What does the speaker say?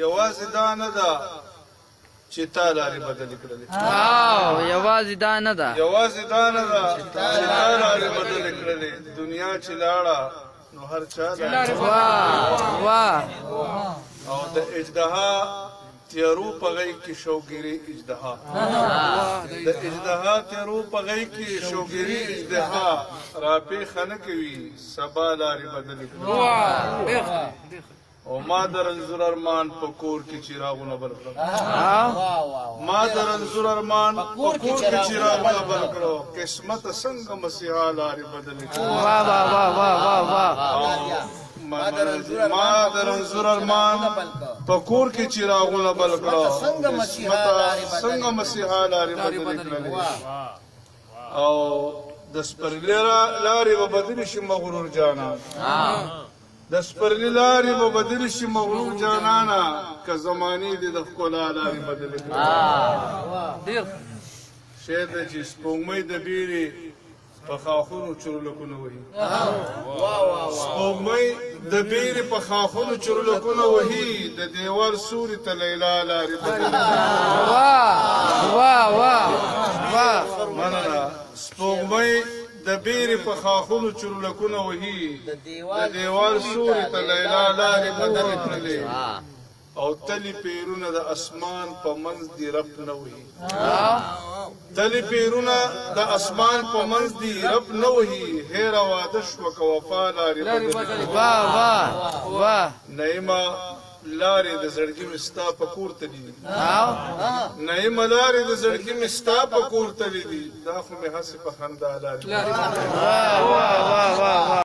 یوازې دا نه ده چې تا لارې بدلې کړلې یوازې دا نه ده یوازې دا نه ده چې تا لارې بدلې کړلې دنیا چې لاړه نو هر چا لارې واه او د اجدها تیارو په غیږ کې شوګیري اجدها د اجدها تیارو په غیږ کې شوګیري اجدها راپېښه نه کوي سبا لارې بدلې کړلې او ما د رنځور ارمان په کور کې چراغونه بل کړل ما د رنځور ارمان په کور کې چراغونه بل کړل قسمت څنګه مسیحا لارې بدلې کړې ما د رنځور ارمان په کور کې چراغونه بل کړل قسمت څنګه مسیحا لارې بدلې کړې او د سپرلي لارې به بدلې شي مغرور جانا د سپرلي لارې به بدلې شي مغرور جانانا که زمانې دې د ښکلا لارې بدلې کړې شعر دی چې سپوږمۍ د بیرې په خاښونو چورلکونه وهي سپوږمۍ د بیرې په خاښونو چورلکونه وهي د دیوال سوري ته لیلا لارې بدلې مننه سپوږمۍ د بیرې په خاښونو چورلکونه وهي د دیوال سوري ته لیلا لارې بدلې کړلې او تلي پیرونه د اسمان په منځ دې رب نه وهي تلي پیرونه د اسمان په منځ دې رب نه وهي هېره واده شوه که وفا لارې بدلې نعیمه لارې د زړګي مې ستا په کور تللي دي نعیمه لارې د زړګي مې ستا په کور تللي دي دا خو مې هسې په خندا لارې